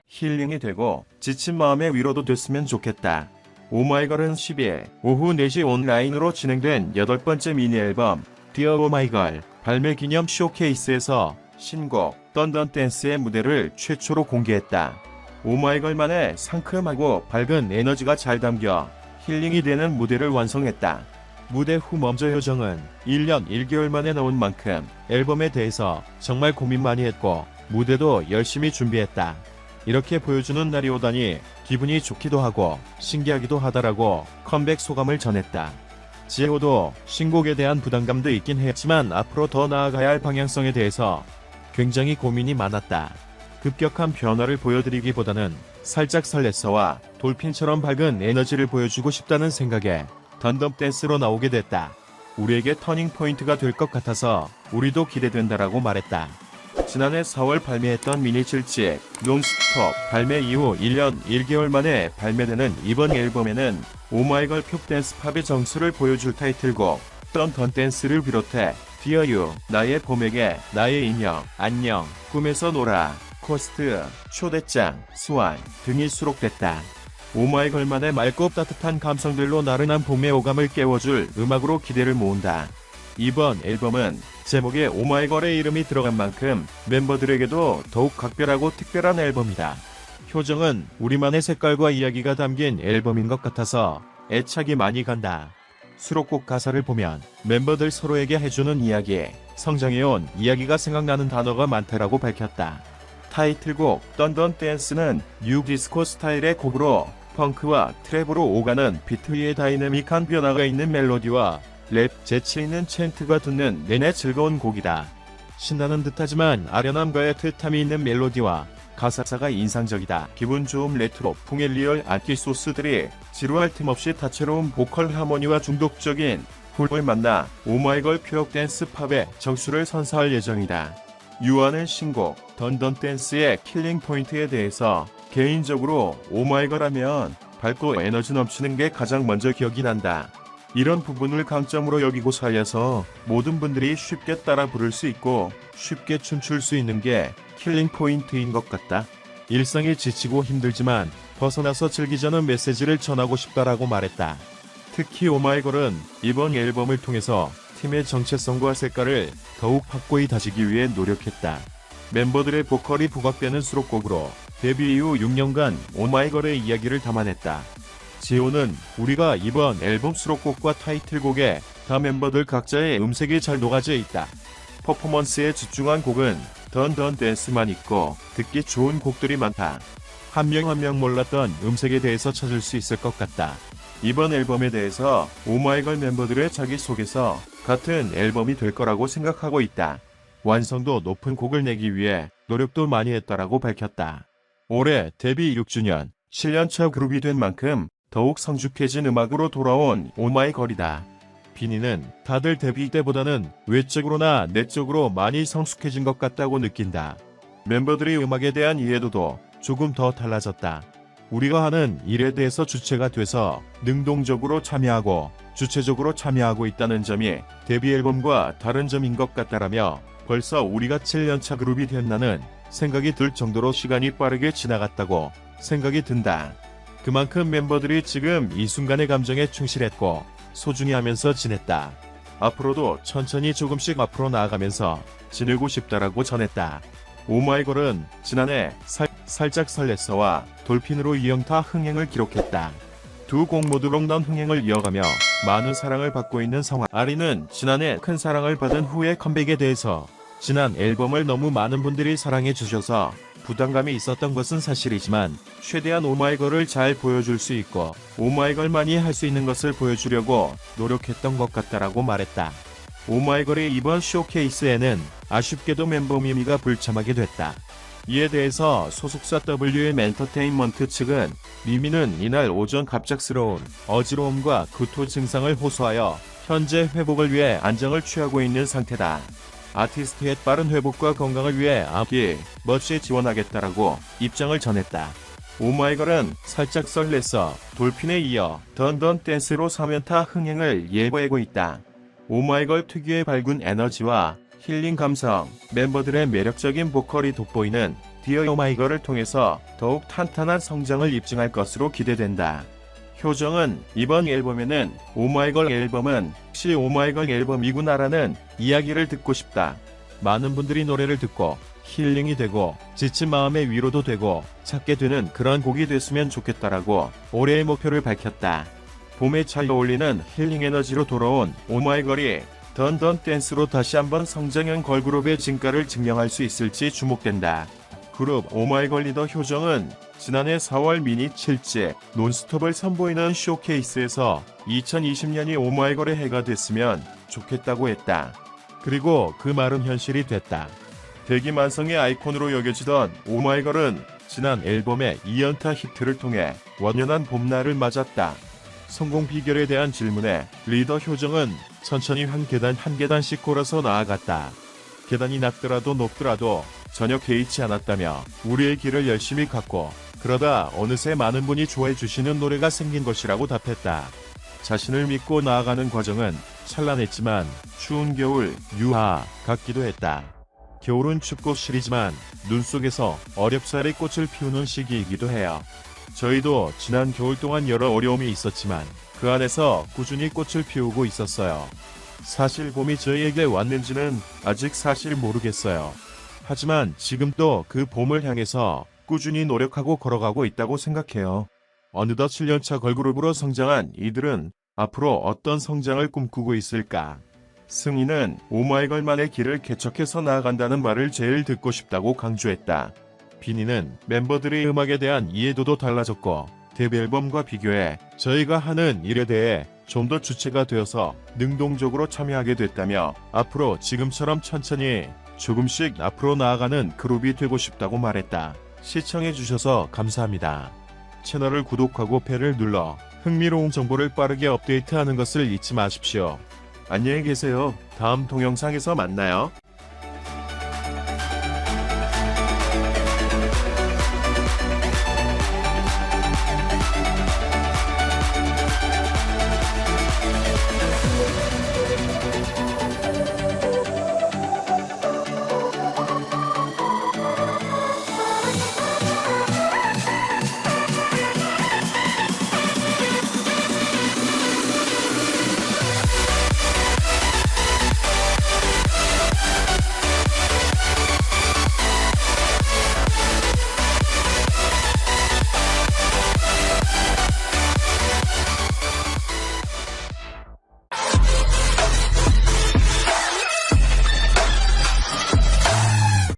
힐링이 되고 지친 마음의 위로도 됐으면 좋겠다. 오마이걸은 10일 오후 4시 온라인으로 진행된 8번째 미니 앨범 Dear 오마이걸 발매 기념 쇼케이스에서 신곡 던던 댄스의 무대를 최초로 공개했다. 오마이걸만의 상큼하고 밝은 에너지가 잘 담겨 힐링이 되는 무대를 완성했다. 무대 후 먼저 효정은 1년 1개월 만에 나온 만큼 앨범에 대해서 정말 고민 많이 했고 무대도 열심히 준비했다. 이렇게 보여주는 날이 오다니 기분이 좋기도 하고 신기하기도 하다라고 컴백 소감을 전했다. 지효도 신곡에 대한 부담감도 있긴 했지만 앞으로 더 나아가야 할 방향성에 대해서 굉장히 고민이 많았다. 급격한 변화를 보여드리기보다는 살짝 설렜어와 돌핀처럼 밝은 에너지를 보여주고 싶다는 생각에 던던 댄스로 나오게 됐다. 우리에게 터닝 포인트가 될 것 같아서 우리도 기대된다라고 말했다. 지난해 4월 발매했던 미니 7집 논스톱 발매 이후 1년 1개월 만에 발매되는 이번 앨범에는 오마이걸 큐댄스 팝의 정수를 보여줄 타이틀곡 던던 댄스를 비롯해 Dear You, 나의 봄에게, 나의 인형, 안녕, 꿈에서 놀아, 코스트, 초대장, 스완 등이 수록됐다. 오마이걸만의 맑고 따뜻한 감성들로 나른한 봄의 오감을 깨워줄 음악으로 기대를 모은다. 이번 앨범은 제목에 오마이걸의 이름이 들어간 만큼 멤버들에게도 더욱 각별하고 특별한 앨범이다. 효정은 우리만의 색깔과 이야기가 담긴 앨범인 것 같아서 애착이 많이 간다. 수록곡 가사를 보면 멤버들 서로에게 해주는 이야기, 성장해온 이야기가 생각나는 단어가 많다라고 밝혔다. 타이틀곡 던던 댄스는 뉴 디스코 스타일의 곡으로 펑크와 트랩으로 오가는 비트 위에 다이내믹한 변화가 있는 멜로디와 랩, 재치 있는 챈트가 듣는 내내 즐거운 곡이다. 신나는 듯하지만 아련함과의 트탐이 있는 멜로디와 가사가 인상적이다. 기분 좋은 레트로 풍의 리얼 악기 소스들이 지루할 틈 없이 다채로운 보컬 하모니와 중독적인 훅을 만나 오마이걸 퓨어 댄스 팝의 정수를 선사할 예정이다. 유아는 신곡 던던 댄스의 킬링 포인트에 대해서 개인적으로 오마이걸 하면 밝고 에너지 넘치는 게 가장 먼저 기억이 난다. 이런 부분을 강점으로 여기고 살려서 모든 분들이 쉽게 따라 부를 수 있고 쉽게 춤출 수 있는 게 킬링 포인트인 것 같다. 일상이 지치고 힘들지만 벗어나서 즐기자는 메시지를 전하고 싶다라고 말했다. 특히 오마이걸은 이번 앨범을 통해서 팀의 정체성과 색깔을 더욱 확고히 다지기 위해 노력했다. 멤버들의 보컬이 부각되는 수록곡으로 데뷔 이후 6년간 오마이걸의 이야기를 담아냈다. 지호는 우리가 이번 앨범 수록곡과 타이틀곡에 다 멤버들 각자의 음색이 잘 녹아져 있다. 퍼포먼스에 집중한 곡은 던던 댄스만 있고 듣기 좋은 곡들이 많다. 한 명 한 명 몰랐던 음색에 대해서 찾을 수 있을 것 같다. 이번 앨범에 대해서 오마이걸 멤버들의 자기소개서 같은 앨범이 될 거라고 생각하고 있다. 완성도 높은 곡을 내기 위해 노력도 많이 했다라고 밝혔다. 올해 데뷔 6주년, 7년차 그룹이 된 만큼 더욱 성숙해진 음악으로 돌아온 오마이걸이다. 비니는 다들 데뷔 때보다는 외적으로나 내적으로 많이 성숙해진 것 같다고 느낀다. 멤버들이 음악에 대한 이해도도 조금 더 달라졌다. 우리가 하는 일에 대해서 주체가 돼서 능동적으로 참여하고 주체적으로 참여하고 있다는 점이 데뷔 앨범과 다른 점인 것 같다라며 벌써 우리가 7년차 그룹이 됐나는 생각이 들 정도로 시간이 빠르게 지나갔다고 생각이 든다. 그만큼 멤버들이 지금 이 순간의 감정에 충실했고 소중히 하면서 지냈다. 앞으로도 천천히 조금씩 앞으로 나아가면서 지내고 싶다라고 전했다. 오마이걸은 지난해 살짝 설렜어와 돌핀으로 이영타 흥행을 기록했다. 두 곡 모두 롱런 흥행을 이어가며 많은 사랑을 받고 있는 상황. 아리는 지난해 큰 사랑을 받은 후의 컴백에 대해서 지난 앨범을 너무 많은 분들이 사랑해 주셔서 부담감이 있었던 것은 사실이지만 최대한 오마이걸을 잘 보여줄 수 있고 오마이걸만이 할 수 있는 것을 보여주려고 노력했던 것 같다라고 말했다. 오마이걸의 이번 쇼케이스에는 아쉽게도 멤버 미미가 불참하게 됐다. 이에 대해서 소속사 WM 엔터테인먼트 측은 미미는 이날 오전 갑작스러운 어지러움과 구토 증상을 호소하여 현재 회복을 위해 안정을 취하고 있는 상태다. 아티스트의 빠른 회복과 건강을 위해 앞뒤 멋이 지원하겠다라고 입장을 전했다. 오마이걸은 살짝 설렜어 돌핀에 이어 던던 댄스로 3연타 흥행을 예고하고 있다. 오마이걸 특유의 밝은 에너지와 힐링 감성, 멤버들의 매력적인 보컬이 돋보이는 디어 오마이걸을 통해서 더욱 탄탄한 성장을 입증할 것으로 기대된다. 효정은 이번 앨범에는 오마이걸 앨범은 혹시 오마이걸 앨범이구나라는 이야기를 듣고 싶다. 많은 분들이 노래를 듣고 힐링이 되고 지친 마음의 위로도 되고 찾게 되는 그런 곡이 됐으면 좋겠다라고 올해의 목표를 밝혔다. 봄에 잘 어울리는 힐링 에너지로 돌아온 오마이걸이 던던 댄스로 다시 한번 성장형 걸그룹의 진가를 증명할 수 있을지 주목된다. 그룹 오마이걸 리더 효정은 지난해 4월 미니 7집 논스톱을 선보이는 쇼케이스에서 2020년이 오마이걸의 해가 됐으면 좋겠다고 했다. 그리고 그 말은 현실이 됐다. 대기만성의 아이콘으로 여겨지던 오마이걸은 지난 앨범의 2연타 히트를 통해 완연한 봄날을 맞았다. 성공 비결에 대한 질문에 리더 효정은 천천히 한 계단 한 계단씩 걸어서 나아갔다. 계단이 낮더라도 높더라도 전혀 개의치 않았다며 우리의 길을 열심히 갔고 그러다 어느새 많은 분이 좋아해 주시는 노래가 생긴 것이라고 답했다. 자신을 믿고 나아가는 과정은 찬란했지만 추운 겨울 유하 같기도 했다. 겨울은 춥고 시리지만 눈 속에서 어렵사리 꽃을 피우는 시기이기도 해요. 저희도 지난 겨울 동안 여러 어려움이 있었지만 그 안에서 꾸준히 꽃을 피우고 있었어요. 사실 봄이 저희에게 왔는지는 아직 사실 모르겠어요. 하지만 지금도 그 봄을 향해서 꾸준히 노력하고 걸어가고 있다고 생각해요. 어느덧 7년차 걸그룹으로 성장한 이들은 앞으로 어떤 성장을 꿈꾸고 있을까? 승희는 오마이걸만의 길을 개척해서 나아간다는 말을 제일 듣고 싶다고 강조했다. 비니는 멤버들의 음악에 대한 이해도도 달라졌고 데뷔 앨범과 비교해 저희가 하는 일에 대해 좀 더 주체가 되어서 능동적으로 참여하게 됐다며 앞으로 지금처럼 천천히 조금씩 앞으로 나아가는 그룹이 되고 싶다고 말했다. 시청해주셔서 감사합니다. 채널을 구독하고 벨을 눌러 흥미로운 정보를 빠르게 업데이트하는 것을 잊지 마십시오. 안녕히 계세요. 다음 동영상에서 만나요.